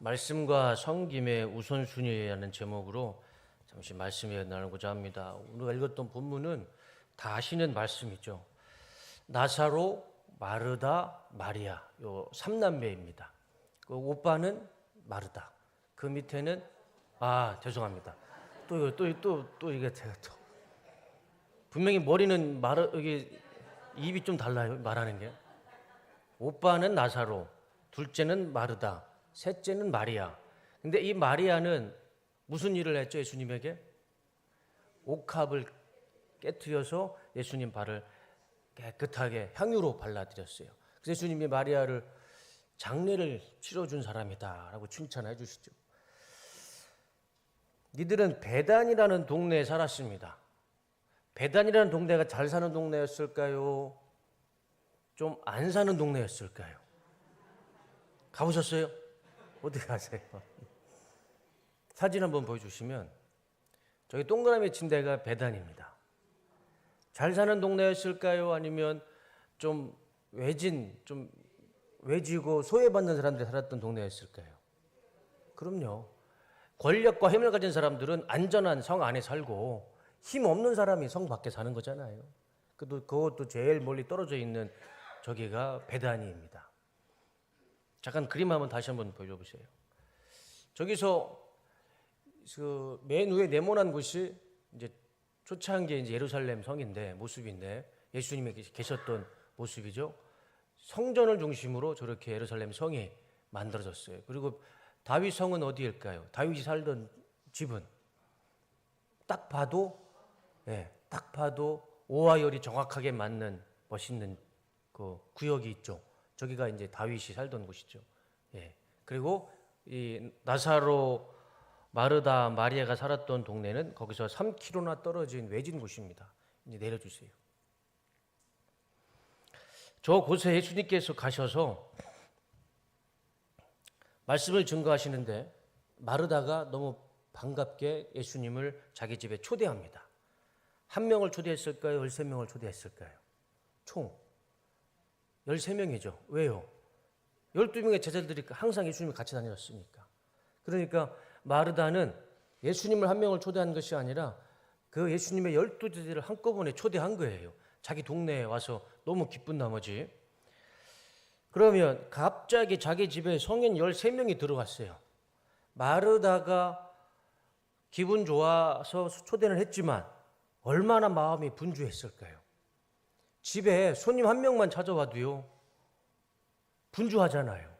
말씀과 섬김의 우선순위라는 제목으로 잠시 말씀을 나누고자 합니다. 우리가 읽었던 본문은 다 아시는 말씀이죠. 나사로, 마르다, 마리아 요 3남매입니다. 그 오빠는 마르다. 그 밑에는 죄송합니다. 또 이게 제가 또 분명히 머리는 여기 입이 좀 달라요. 말하는 게. 오빠는 나사로, 둘째는 마르다, 셋째는 마리아. 근데 이 마리아는 무슨 일을 했죠? 예수님에게? 옥합을 깨트려서 예수님 발을 깨끗하게 향유로 발라드렸어요. 그래서 예수님이 마리아를 장례를 치러준 사람이다라고 칭찬해 주시죠. 니들은 베단이라는 동네에 살았습니다. 베단이라는 동네가 잘 사는 동네였을까요? 좀 안 사는 동네였을까요? 가보셨어요? 어디 가세요? 사진 한번 보여주시면 저기 동그라미 친 데가 베단입니다. 잘 사는 동네였을까요? 아니면 좀 외지고 소외받는 사람들이 살았던 동네였을까요? 그럼요. 권력과 힘을 가진 사람들은 안전한 성 안에 살고 힘 없는 사람이 성 밖에 사는 거잖아요. 그것도 제일 멀리 떨어져 있는 저기가 베다니입니다. 잠깐 그림 한번 다시 한번 보여주세요. 저기서 그 맨 위에 네모난 곳이 이제 초창한 게 이제 예루살렘 성인데 모습인데 예수님이 계셨던 모습이죠. 성전을 중심으로 저렇게 예루살렘 성이 만들어졌어요. 그리고 다윗 성은 어디일까요? 다윗이 살던 집은 딱 봐도 오와 열이 정확하게 맞는 멋있는 그 구역이 있죠. 저기가 이제 다윗이 살던 곳이죠. 그리고 이 나사로, 마르다, 마리아가 살았던 동네는 거기서 3km나 떨어진 외진 곳입니다. 이제 내려주세요. 저 곳에 예수님께서 가셔서 말씀을 증거하시는데 마르다가 너무 반갑게 예수님을 자기 집에 초대합니다. 한 명을 초대했을까요? 13명을 초대했을까요? 총 13명이죠. 왜요? 12명의 제자들이 항상 예수님을 같이 다녔으니까. 그러니까 마르다는 예수님을 한 명을 초대한 것이 아니라 그 예수님의 12제자들을 한꺼번에 초대한 거예요. 자기 동네에 와서 너무 기쁜 나머지. 그러면 갑자기 자기 집에 성인 13명이 들어갔어요. 마르다가 기분 좋아서 초대를 했지만 얼마나 마음이 분주했을까요? 집에 손님 한 명만 찾아와도요, 분주하잖아요.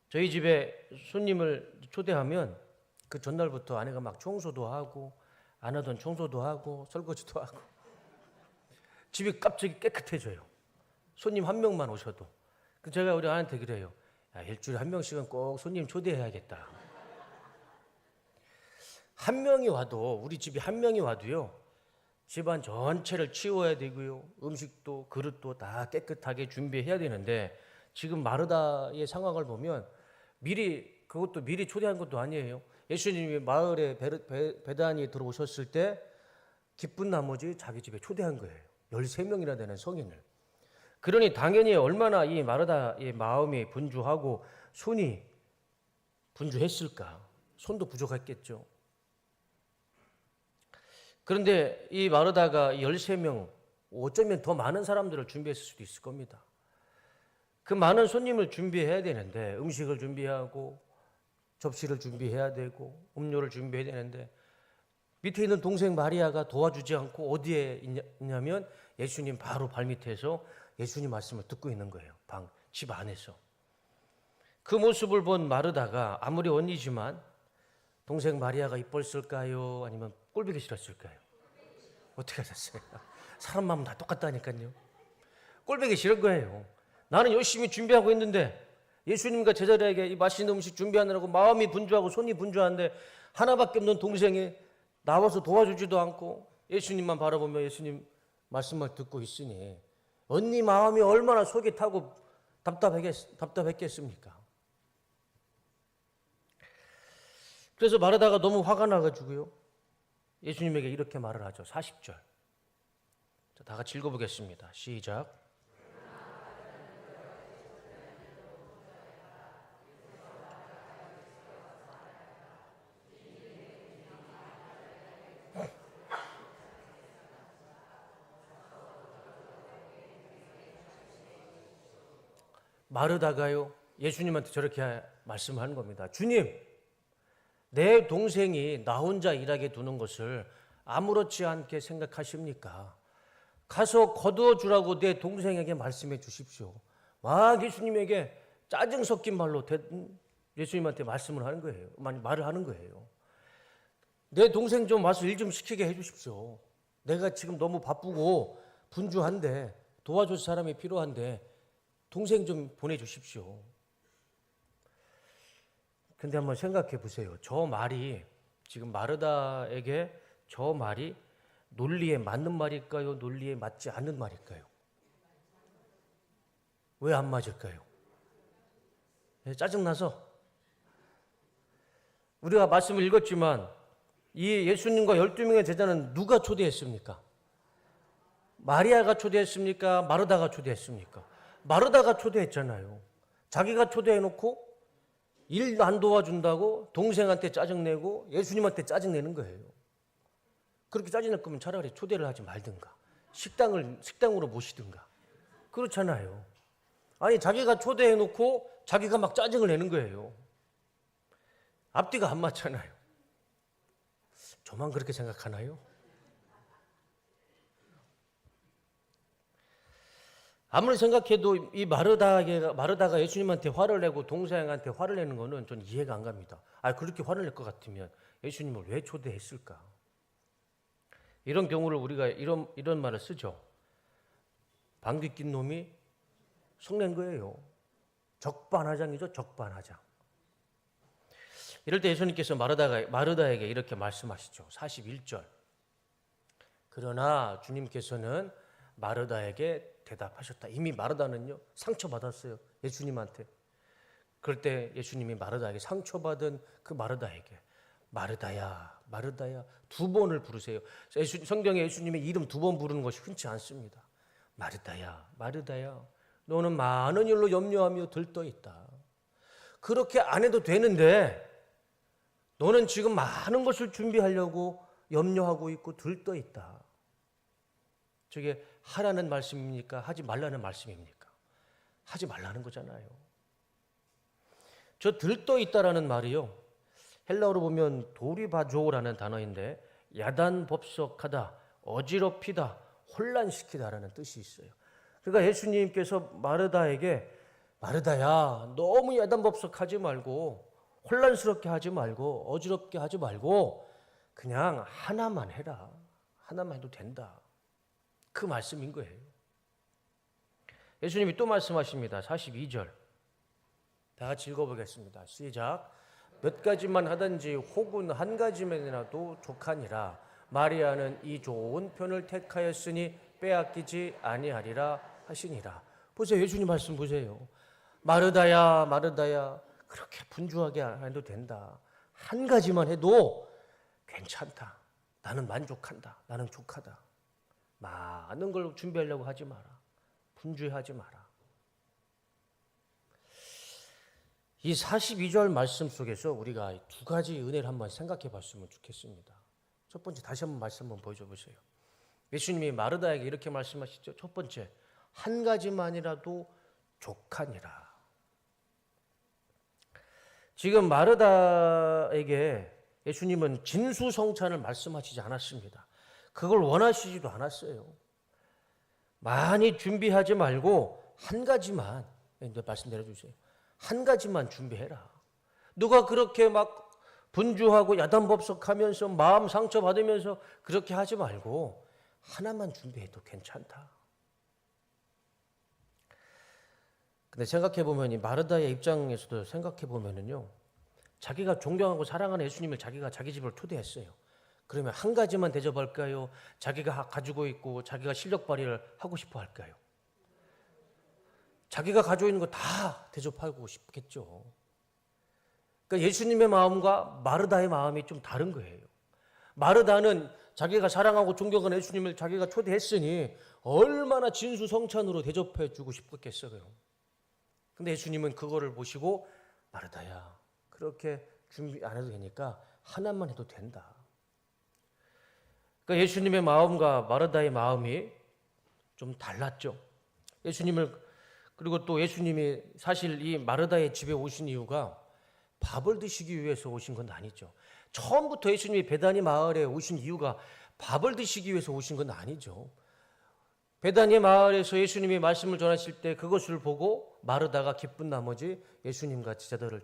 저희 집에 손님을 초대하면 그 전날부터 아내가 막 청소도 하고 안 하던 청소도 하고 설거지도 하고 집이 갑자기 깨끗해져요. 손님 한 명만 오셔도. 제가 우리 아내한테 그래요. 일주일에 한 명씩은 꼭 손님 초대해야겠다. 한 명이 와도, 우리 집이 한 명이 와도요, 집안 전체를 치워야 되고요, 음식도 그릇도 다 깨끗하게 준비해야 되는데 지금 마르다의 상황을 보면 그것도 미리 초대한 것도 아니에요. 예수님이 마을에 베다니에 들어오셨을 때 기쁜 나머지 자기 집에 초대한 거예요. 13명이나 되는 성인을. 그러니 당연히 얼마나 이 마르다의 마음이 분주하고 손이 분주했을까. 손도 부족했겠죠. 그런데 이 마르다가 13명, 어쩌면 더 많은 사람들을 준비했을 수도 있을 겁니다. 그 많은 손님을 준비해야 되는데 음식을 준비하고 접시를 준비해야 되고 음료를 준비해야 되는데 밑에 있는 동생 마리아가 도와주지 않고 어디에 있냐면 예수님 바로 발밑에서 예수님 말씀을 듣고 있는 거예요. 집 안에서. 그 모습을 본 마르다가 아무리 언니지만 동생 마리아가 이뻤을까요? 아니면 꼴보기 싫었을까요? 어떻게 하셨어요? 사람 마음은 다 똑같다니까요. 꼴보기 싫은 거예요. 나는 열심히 준비하고 있는데 예수님과 제자들에게 이 맛있는 음식 준비하느라고 마음이 분주하고 손이 분주한데 하나밖에 없는 동생이 나와서 도와주지도 않고 예수님만 바라보며 예수님 말씀을 듣고 있으니 언니 마음이 얼마나 속이 타고 답답했겠습니까? 그래서 마르다가 너무 화가 나가지고요, 예수님에게 이렇게 말을 하죠. 40절. 다 같이 읽어보겠습니다. 시작. 마르다가요 예수님한테 저렇게 말씀하는 겁니다. 주님, 내 동생이 나 혼자 일하게 두는 것을 아무렇지 않게 생각하십니까? 가서 거두어 주라고 내 동생에게 말씀해 주십시오. 막 예수님에게 짜증 섞인 말로 예수님한테 말씀을 하는 거예요. 말을 하는 거예요. 내 동생 좀 와서 일 좀 시키게 해 주십시오. 내가 지금 너무 바쁘고 분주한데 도와줄 사람이 필요한데 동생 좀 보내주십시오. 근데 한번 생각해 보세요. 저 말이 지금 마르다에게 저 말이 논리에 맞는 말일까요? 논리에 맞지 않는 말일까요? 왜 안 맞을까요? 짜증나서. 우리가 말씀을 읽었지만 이 예수님과 12명의 제자는 누가 초대했습니까? 마리아가 초대했습니까? 마르다가 초대했습니까? 마르다가 초대했잖아요. 자기가 초대해놓고 일 안 도와준다고 동생한테 짜증내고 예수님한테 짜증내는 거예요. 그렇게 짜증낼 거면 차라리 초대를 하지 말든가 식당으로 모시든가 그렇잖아요. 아니 자기가 초대해놓고 자기가 막 짜증을 내는 거예요. 앞뒤가 안 맞잖아요. 저만 그렇게 생각하나요? 아무리 생각해도 이 마르다가 예수님한테 화를 내고 동생한테 화를 내는 거는 전 이해가 안 갑니다. 그렇게 화를 낼 것 같으면 예수님을 왜 초대했을까? 이런 경우를 우리가 이런 말을 쓰죠. 방귀 낀 놈이 속낸 거예요. 적반하장이죠, 적반하장. 이럴 때 예수님께서 마르다에게 이렇게 말씀하시죠. 41절. 그러나 주님께서는 마르다에게 대답하셨다. 이미 마르다는요 상처받았어요. 예수님한테. 그럴 때 예수님이 마르다에게 상처받은 그 마르다에게 마르다야 마르다야 두 번을 부르세요. 성경에 예수님의 이름 두 번 부르는 것이 흔치 않습니다. 마르다야 마르다야 너는 많은 일로 염려하며 들떠 있다. 그렇게 안 해도 되는데 너는 지금 많은 것을 준비하려고 염려하고 있고 들떠 있다. 저게 하라는 말씀입니까? 하지 말라는 말씀입니까? 하지 말라는 거잖아요. 저 들떠 있다라는 말이요. 헬라어로 보면 도리바조라는 단어인데 야단법석하다, 어지럽히다, 혼란시키다라는 뜻이 있어요. 그러니까 예수님께서 마르다에게 마르다야 너무 야단법석하지 말고 혼란스럽게 하지 말고 어지럽게 하지 말고 그냥 하나만 해라. 하나만 해도 된다. 그 말씀인 거예요. 예수님이 또 말씀하십니다. 42절. 다 같이 읽어보겠습니다. 시작. 몇 가지만 하든지 혹은 한 가지만이라도 족하니라. 마리아는 이 좋은 편을 택하였으니 빼앗기지 아니하리라 하시니라. 보세요. 예수님 말씀 보세요. 마르다야 마르다야 그렇게 분주하게 안 해도 된다. 한 가지만 해도 괜찮다. 나는 만족한다. 나는 족하다. 많은 걸 준비하려고 하지 마라. 분주하지 마라. 이 42절 말씀 속에서 우리가 두 가지 은혜를 한번 생각해 봤으면 좋겠습니다. 첫 번째, 다시 한번 말씀 한번 보여줘 보세요. 예수님이 마르다에게 이렇게 말씀하시죠. 첫 번째, 한 가지만이라도 족하니라. 지금 마르다에게 예수님은 진수성찬을 말씀하시지 않았습니다. 그걸 원하시지도 않았어요. 많이 준비하지 말고 한 가지만, 말씀 내려주세요. 한 가지만 준비해라. 누가 그렇게 막 분주하고 야단법석하면서 마음 상처받으면서 그렇게 하지 말고 하나만 준비해도 괜찮다. 근데 생각해보면 이 마르다의 입장에서도 생각해보면요. 자기가 존경하고 사랑하는 예수님을 자기가 자기 집으로 초대했어요. 그러면 한 가지만 대접할까요? 자기가 가지고 있고 자기가 실력 발휘를 하고 싶어 할까요? 자기가 가지고 있는 거 다 대접하고 싶겠죠. 그러니까 예수님의 마음과 마르다의 마음이 좀 다른 거예요. 마르다는 자기가 사랑하고 존경하는 예수님을 자기가 초대했으니 얼마나 진수성찬으로 대접해 주고 싶었겠어요. 근데 예수님은 그거를 보시고 마르다야 그렇게 준비 안 해도 되니까 하나만 해도 된다. 그러니까 예수님의 마음과 마르다의 마음이 좀 달랐죠. 예수님을 그리고 또 예수님이 사실 이 마르다의 집에 오신 이유가 밥을 드시기 위해서 오신 건 아니죠. 처음부터 예수님이 베다니 마을에 오신 이유가 밥을 드시기 위해서 오신 건 아니죠. 베다니 마을에서 예수님이 말씀을 전하실 때 그것을 보고 마르다가 기쁜 나머지 예수님과 제자들을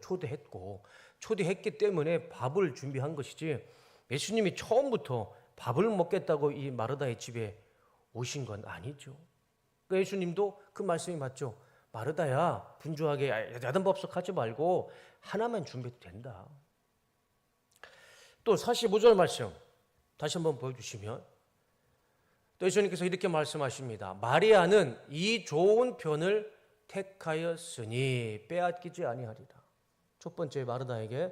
초대했기 때문에 밥을 준비한 것이지, 예수님이 처음부터 밥을 먹겠다고 이 마르다의 집에 오신 건 아니죠. 그러니까 예수님도 그 말씀이 맞죠. 마르다야, 분주하게 야단법석하지 말고 하나만 준비해도 된다. 또 45절 말씀 다시 한번 보여주시면, 또 예수님께서 이렇게 말씀하십니다. 마리아는 이 좋은 편을 택하였으니 빼앗기지 아니하리라. 첫 번째, 마르다에게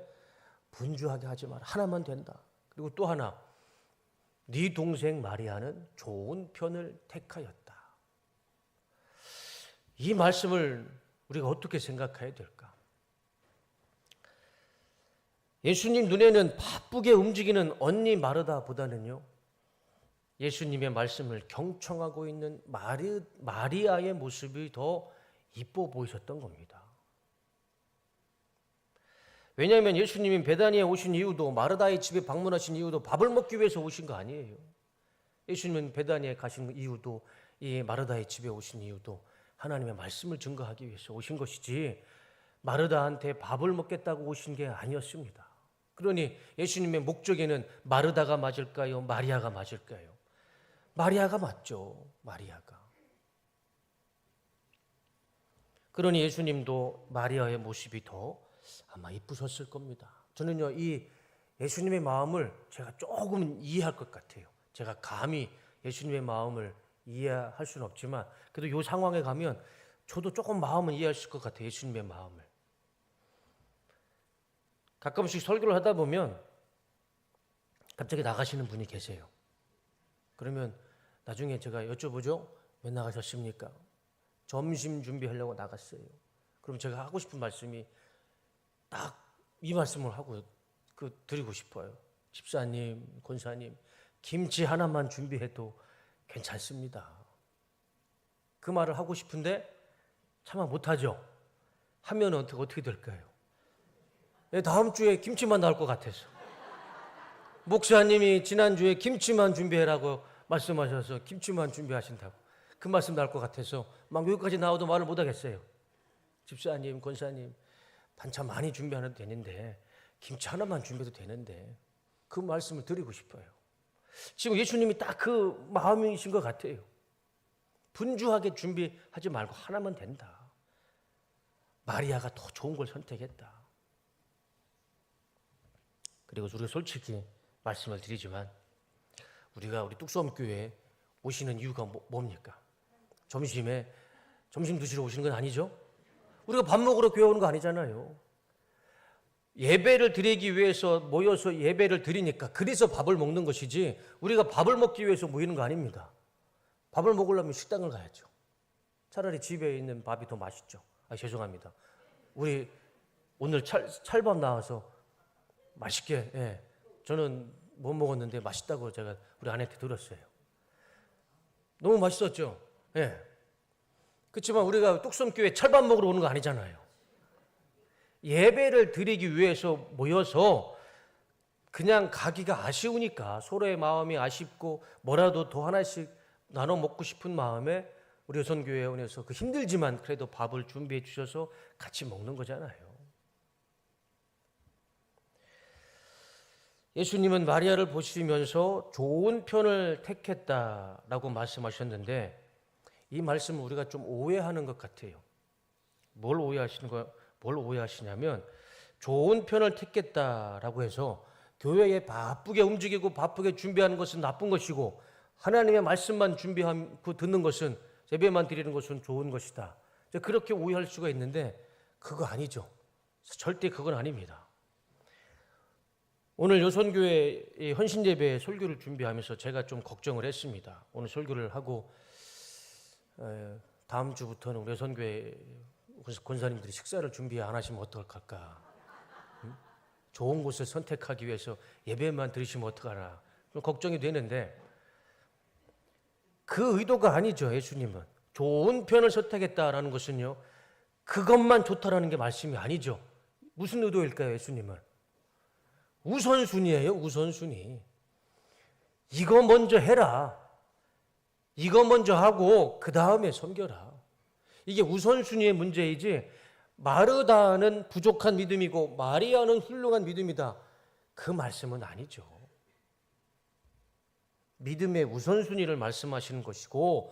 분주하게 하지 마라. 하나만 된다. 그리고 또 하나, 네 동생 마리아는 좋은 편을 택하였다. 이 말씀을 우리가 어떻게 생각해야 될까? 예수님 눈에는 바쁘게 움직이는 언니 마르다보다는요, 예수님의 말씀을 경청하고 있는 마리아의 모습이 더 이뻐 보이셨던 겁니다. 왜냐하면 예수님이 베다니에 오신 이유도, 마르다의 집에 방문하신 이유도 밥을 먹기 위해서 오신 거 아니에요. 예수님은 베다니에 가신 이유도, 이 마르다의 집에 오신 이유도 하나님의 말씀을 증거하기 위해서 오신 것이지, 마르다한테 밥을 먹겠다고 오신 게 아니었습니다. 그러니 예수님의 목적에는 마르다가 맞을까요? 마리아가 맞을까요? 마리아가 맞죠. 마리아가. 그러니 예수님도 마리아의 모습이 더 아마 이쁘셨을 겁니다. 저는요, 이 예수님의 마음을 제가 조금 이해할 것 같아요. 제가 감히 예수님의 마음을 이해할 수는 없지만 그래도 이 상황에 가면 저도 조금 마음은 이해할 수 있을 것 같아요. 예수님의 마음을. 가끔씩 설교를 하다 보면 갑자기 나가시는 분이 계세요. 그러면 나중에 제가 여쭤보죠. 왜 나가셨습니까? 점심 준비하려고 나갔어요. 그럼 제가 하고 싶은 말씀이 딱 이 말씀을 하고 드리고 싶어요. 집사님, 권사님, 김치 하나만 준비해도 괜찮습니다. 그 말을 하고 싶은데 차마 못하죠. 하면 어떻게 될까요? 다음 주에 김치만 나올 것 같아서. 목사님이 지난주에 김치만 준비해라고 말씀하셔서 김치만 준비하신다고. 그 말씀 나올 것 같아서 막 여기까지 나와도 말을 못하겠어요. 집사님, 권사님, 반찬 많이 준비하면 되는데 김치 하나만 준비해도 되는데, 그 말씀을 드리고 싶어요. 지금 예수님이 딱 그 마음이신 것 같아요. 분주하게 준비하지 말고 하나만 된다. 마리아가 더 좋은 걸 선택했다. 그리고 우리가 솔직히 말씀을 드리지만 우리가 우리 뚝섬교회에 오시는 이유가 뭡니까? 점심 드시러 오시는 건 아니죠? 우리가 밥 먹으러 교회 오는 거 아니잖아요. 예배를 드리기 위해서 모여서 예배를 드리니까 그래서 밥을 먹는 것이지, 우리가 밥을 먹기 위해서 모이는 거 아닙니다. 밥을 먹으려면 식당을 가야죠. 차라리 집에 있는 밥이 더 맛있죠. 죄송합니다. 우리 오늘 찰밥 나와서 맛있게, 저는 못 먹었는데 맛있다고 제가 우리 아내한테 들었어요. 너무 맛있었죠? 그렇지만 우리가 뚝섬교회 찰밥 먹으러 오는 거 아니잖아요. 예배를 드리기 위해서 모여서 그냥 가기가 아쉬우니까, 서로의 마음이 아쉽고 뭐라도 더 하나씩 나눠 먹고 싶은 마음에 우리 여선교회원에서 그 힘들지만 그래도 밥을 준비해 주셔서 같이 먹는 거잖아요. 예수님은 마리아를 보시면서 좋은 편을 택했다라고 말씀하셨는데, 이 말씀을 우리가 좀 오해하는 것 같아요. 뭘 오해하시냐면, 좋은 편을 택했다라고 해서 교회에 바쁘게 움직이고 바쁘게 준비하는 것은 나쁜 것이고, 하나님의 말씀만 준비하고 듣는 것은, 예배만 드리는 것은 좋은 것이다. 그렇게 오해할 수가 있는데 그거 아니죠. 절대 그건 아닙니다. 오늘 여선교회 헌신예배 설교를 준비하면서 제가 좀 걱정을 했습니다. 오늘 설교를 하고 다음 주부터는 우리 여선교회 권사님들이 식사를 준비 안 하시면 어떡할까? 좋은 곳을 선택하기 위해서 예배만 드리시면 어떡하나? 걱정이 되는데, 그 의도가 아니죠. 예수님은 좋은 편을 선택했다라는 것은요, 그것만 좋다라는 게 말씀이 아니죠. 무슨 의도일까요, 예수님은? 우선순위예요, 우선순위. 이거 먼저 해라. 이거 먼저 하고 그 다음에 섬겨라. 이게 우선순위의 문제이지, 마르다는 부족한 믿음이고 마리아는 훌륭한 믿음이다, 그 말씀은 아니죠. 믿음의 우선순위를 말씀하시는 것이고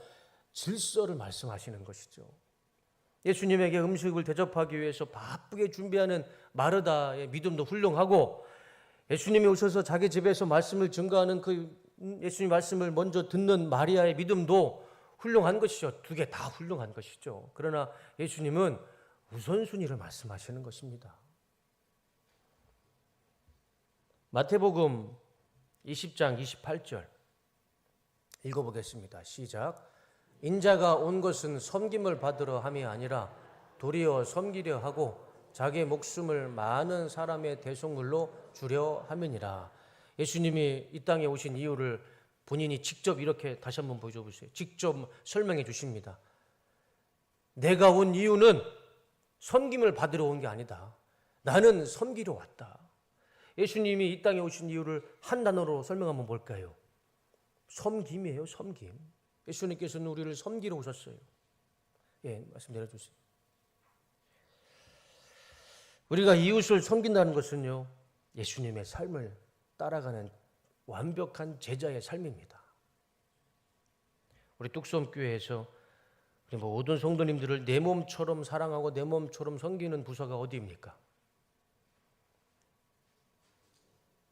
질서를 말씀하시는 것이죠. 예수님에게 음식을 대접하기 위해서 바쁘게 준비하는 마르다의 믿음도 훌륭하고, 예수님이 오셔서 자기 집에서 말씀을 증거하는 그 예수님 말씀을 먼저 듣는 마리아의 믿음도 훌륭한 것이죠. 두 개 다 훌륭한 것이죠. 그러나 예수님은 우선순위를 말씀하시는 것입니다. 마태복음 20장 28절 읽어보겠습니다. 시작. 인자가 온 것은 섬김을 받으러 함이 아니라 도리어 섬기려 하고 자기 목숨을 많은 사람의 대속물로 주려 함이니라. 예수님이 이 땅에 오신 이유를 본인이 직접 이렇게 다시 한번 보여줘 보세요. 직접 설명해 주십니다. 내가 온 이유는 섬김을 받으러 온 게 아니다. 나는 섬기러 왔다. 예수님이 이 땅에 오신 이유를 한 단어로 설명하면 뭘까요? 섬김이에요, 섬김. 예수님께서는 우리를 섬기러 오셨어요. 예, 말씀 내려주세요. 우리가 이웃을 섬긴다는 것은요, 예수님의 삶을 따라가는 완벽한 제자의 삶입니다. 우리 뚝섬교회에서 우리 모든 성도님들을 내 몸처럼 사랑하고 내 몸처럼 섬기는 부서가 어디입니까?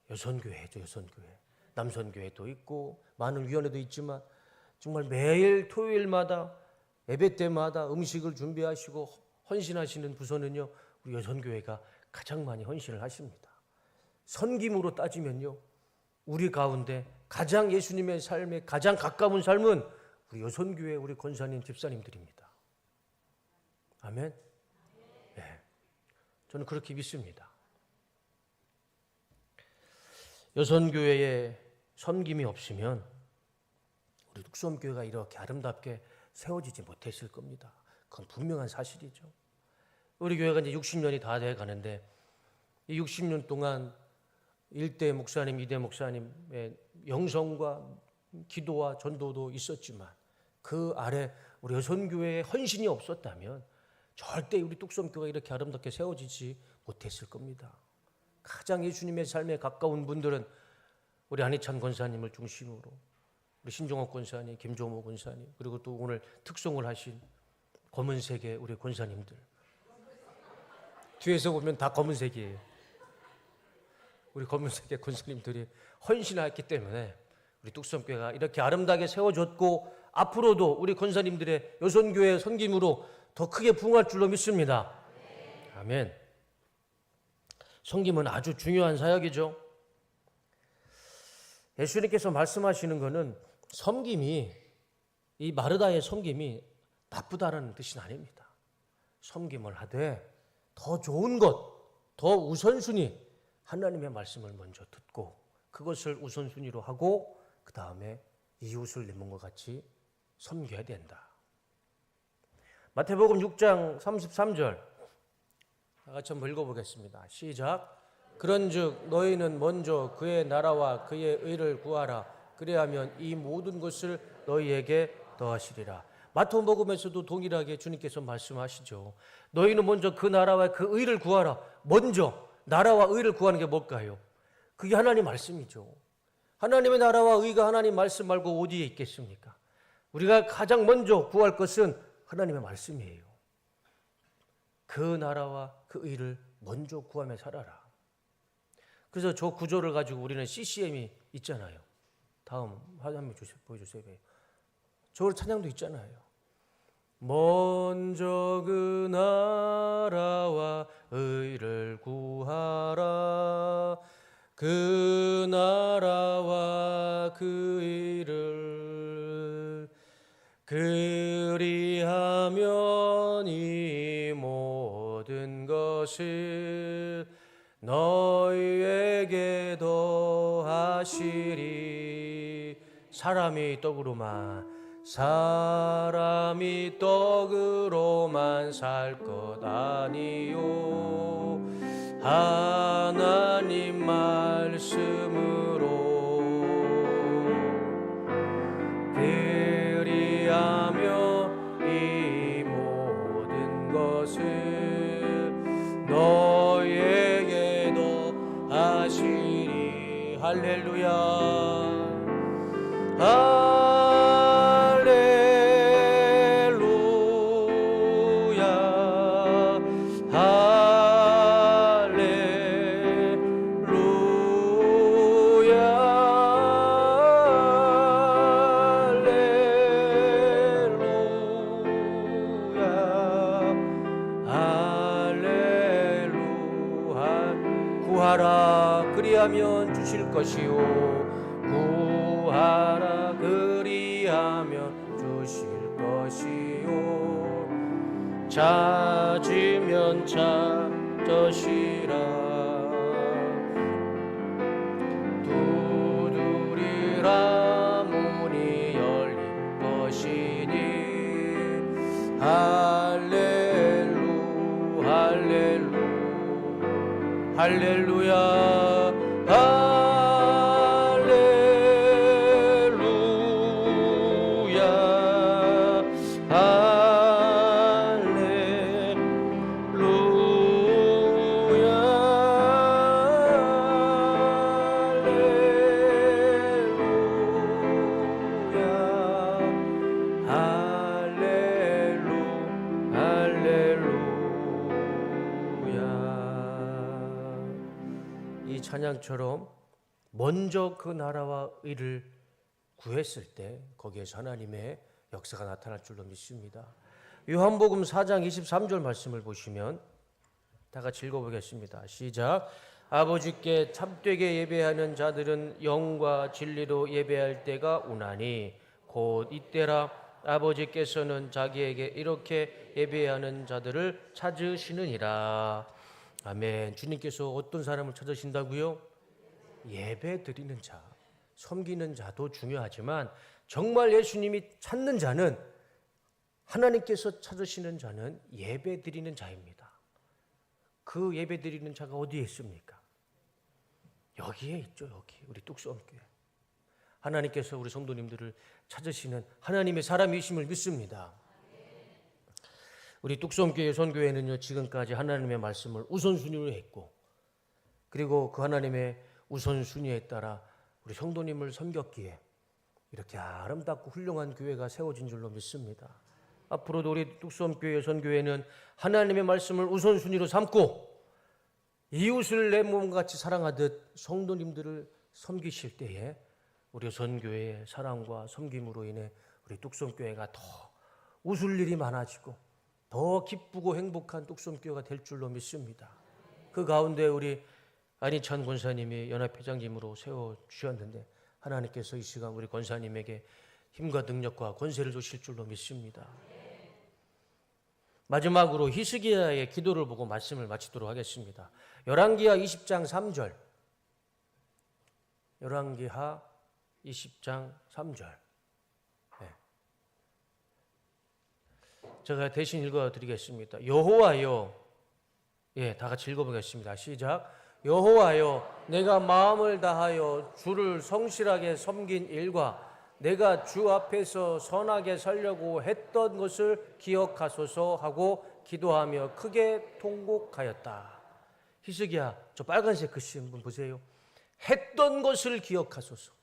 여선교회죠, 여선교회. 남선교회도 있고 많은 위원회도 있지만 정말 매일 토요일마다 예배 때마다 음식을 준비하시고 헌신하시는 부서는요, 우리 여선교회가 가장 많이 헌신을 하십니다. 섬김으로 따지면요, 우리 가운데 가장 예수님의 삶에 가장 가까운 삶은 우리 여선교회 우리 권사님 집사님들입니다. 아멘. 네, 저는 그렇게 믿습니다. 여선교회에 섬김이 없으면 우리 뚝섬교회가 이렇게 아름답게 세워지지 못했을 겁니다. 그건 분명한 사실이죠. 우리 교회가 이제 60년이 다 돼 가는데 이 60년 동안 1대 목사님, 2대 목사님의 영성과 기도와 전도도 있었지만 그 아래 우리 여선교회에 헌신이 없었다면 절대 우리 뚝섬교회가 이렇게 아름답게 세워지지 못했을 겁니다. 가장 예수님의 삶에 가까운 분들은 우리 안희찬 권사님을 중심으로 우리 신종옥 권사님, 김조모 권사님, 그리고 또 오늘 특송을 하신 검은색의 우리 권사님들. 뒤에서 보면 다 검은색이에요. 우리 검은색의 권사님들이 헌신하였기 때문에 우리 뚝섬교회가 이렇게 아름답게 세워졌고 앞으로도 우리 권사님들의 여선교회 섬김으로 더 크게 부흥할 줄로 믿습니다. 아멘. 섬김은 아주 중요한 사역이죠. 예수님께서 말씀하시는 것은 섬김이, 이 마르다의 섬김이 나쁘다는 뜻이 아닙니다. 섬김을 하되 더 좋은 것, 더 우선순위, 하나님의 말씀을 먼저 듣고 그것을 우선순위로 하고 그 다음에 이웃을 내 몸과 같이 섬겨야 된다. 마태복음 6장 33절 다 같이 한번 읽어보겠습니다. 시작. 그런즉 너희는 먼저 그의 나라와 그의 의를 구하라. 그래야면 이 모든 것을 너희에게 더하시리라. 마태복음에서도 동일하게 주님께서 말씀하시죠. 너희는 먼저 그 나라와 그 의를 구하라. 먼저 나라와 의를 구하는 게 뭘까요? 그게 하나님 말씀이죠. 하나님의 나라와 의가 하나님 말씀 말고 어디에 있겠습니까? 우리가 가장 먼저 구할 것은 하나님의 말씀이에요. 그 나라와 그 의를 먼저 구하며 살아라. 그래서 저 구조를 가지고 우리는 CCM이 있잖아요. 다음 한번 보여주세요. 저 찬양도 있잖아요. 먼저 그 나라와 의를 구하라. 그 나라와 그 의를 그리하면 이 모든 것을 너희에게 더하시리. 사람이 떡으로만 사람이 떡으로만 살 것 아니요 하나님 말씀으로 그리하며 이 모든 것을 너에게도 하시리. 할렐루야. 구하라 그리하면 주실 것이요 구하라 그리하면 주실 것이요 찾으면 찾으시라 두드리라 문이 열릴 것이니 할렐루 할렐루 할렐루야 할렐루야 이 찬양처럼 먼저 그 나라와 의를 구했을 때 거기에서 하나님의 역사가 나타날 줄로 믿습니다. 요한복음 4장 23절 말씀을 보시면 다 같이 읽어보겠습니다. 시작. 아버지께 참되게 예배하는 자들은 영과 진리로 예배할 때가 오나니 곧 이때라. 아버지께서는 자기에게 이렇게 예배하는 자들을 찾으시느니라. 아멘. 주님께서 어떤 사람을 찾으신다고요? 예배 드리는 자, 섬기는 자도 중요하지만 정말 예수님이 찾는 자는, 하나님께서 찾으시는 자는 예배 드리는 자입니다. 그 예배 드리는 자가 어디에 있습니까? 여기에 있죠. 여기 우리 뚝섬교회. 하나님께서 우리 성도님들을 찾으시는 하나님의 사람이심을 믿습니다. 우리 뚝섬교회 선교회는요, 지금까지 하나님의 말씀을 우선순위로 했고, 그리고 그 하나님의 우선순위에 따라 우리 성도님을 섬겼기에 이렇게 아름답고 훌륭한 교회가 세워진 줄로 믿습니다. 앞으로도 우리 뚝섬교회 선교회는 하나님의 말씀을 우선순위로 삼고 이웃을 내 몸같이 사랑하듯 성도님들을 섬기실 때에 우리 선교회의 사랑과 섬김으로 인해 우리 뚝섬교회가 더 웃을 일이 많아지고 더 기쁘고 행복한 뚝섬교회가 될 줄로 믿습니다. 그 가운데 우리 안희찬 권사님이 연합회장님으로 세워주셨는데 하나님께서 이 시간 우리 권사님에게 힘과 능력과 권세를 주실 줄로 믿습니다. 마지막으로 히스기야의 기도를 보고 말씀을 마치도록 하겠습니다. 열왕기하 20장 3절. 열왕기하 20장 3절. 네. 제가 대신 읽어드리겠습니다. 여호와여, 다 같이 읽어보겠습니다. 시작. 여호와여, 내가 마음을 다하여 주를 성실하게 섬긴 일과 내가 주 앞에서 선하게 살려고 했던 것을 기억하소서 하고 기도하며 크게 통곡하였다. 히스기야, 저 빨간색 글씨 한번 보세요. 했던 것을 기억하소서.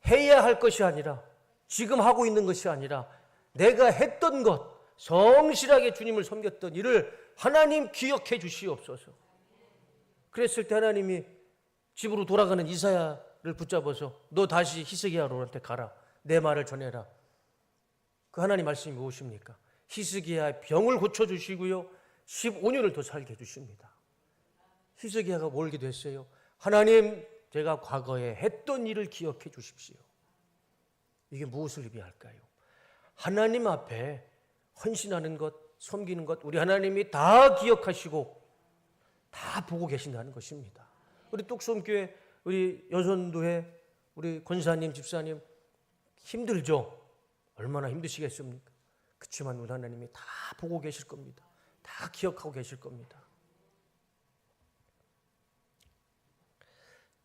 해야 할 것이 아니라, 지금 하고 있는 것이 아니라 내가 했던 것, 성실하게 주님을 섬겼던 일을 하나님 기억해 주시옵소서. 그랬을 때 하나님이 집으로 돌아가는 이사야를 붙잡아서 너 다시 히스기야로한테 가라. 내 말을 전해라. 그 하나님 말씀이 무엇입니까? 히스기야의 병을 고쳐주시고요. 15년을 더 살게 해주십니다. 히스기야가 뭘 기도했어요? 하나님, 제가 과거에 했던 일을 기억해 주십시오. 이게 무엇을 의미할까요? 하나님 앞에 헌신하는 것, 섬기는 것, 우리 하나님이 다 기억하시고 다 보고 계신다는 것입니다. 우리 뚝섬교회, 우리 여선도회, 우리 권사님, 집사님 힘들죠? 얼마나 힘드시겠습니까? 그렇지만 우리 하나님이 다 보고 계실 겁니다. 다 기억하고 계실 겁니다.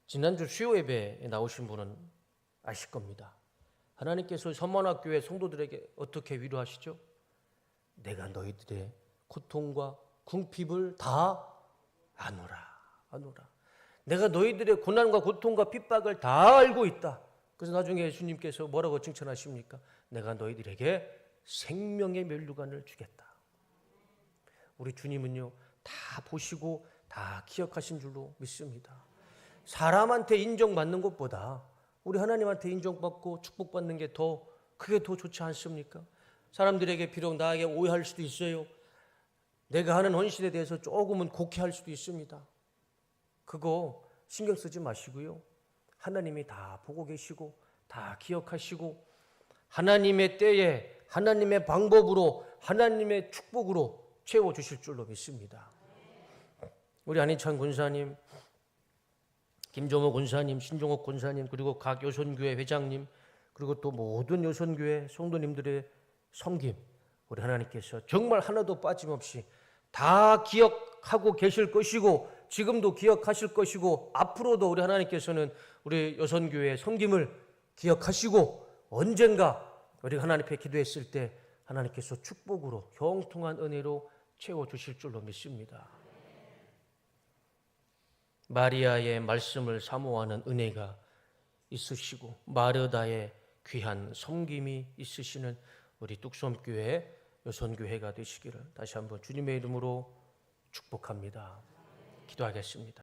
지난주 수요 예배에 나오신 분은 아실 겁니다. 하나님께서 선만학교의 성도들에게 어떻게 위로하시죠? 내가 너희들의 고통과 궁핍을 다 아노라. 내가 너희들의 고난과 고통과 핍박을 다 알고 있다. 그래서 나중에 예수님께서 뭐라고 칭찬하십니까? 내가 너희들에게 생명의 면류관을 주겠다. 우리 주님은요, 다 보시고 다 기억하신 줄로 믿습니다. 사람한테 인정받는 것보다 우리 하나님한테 인정받고 축복받는 게 그게 더 좋지 않습니까? 사람들에게 비록 나에게 오해할 수도 있어요. 내가 하는 헌신에 대해서 조금은 곡해할 수도 있습니다. 그거 신경 쓰지 마시고요. 하나님이 다 보고 계시고 다 기억하시고 하나님의 때에 하나님의 방법으로 하나님의 축복으로 채워주실 줄로 믿습니다. 우리 안희찬 군사님, 김조모 군사님, 신종옥 군사님, 그리고 각 요선교회 회장님, 그리고 또 모든 요선교회 성도님들의 섬김, 우리 하나님께서 정말 하나도 빠짐없이 다 기억하고 계실 것이고 지금도 기억하실 것이고 앞으로도 우리 하나님께서는 우리 요선교회의 섬김을 기억하시고 언젠가 우리 하나님 앞에 기도했을 때 하나님께서 축복으로 형통한 은혜로 채워주실 줄로 믿습니다. 마리아의 말씀을 사모하는 은혜가 있으시고 마르다의 귀한 섬김이 있으시는 우리 뚝섬교회 요선교회가 되시기를 다시 한번 주님의 이름으로 축복합니다. 기도하겠습니다.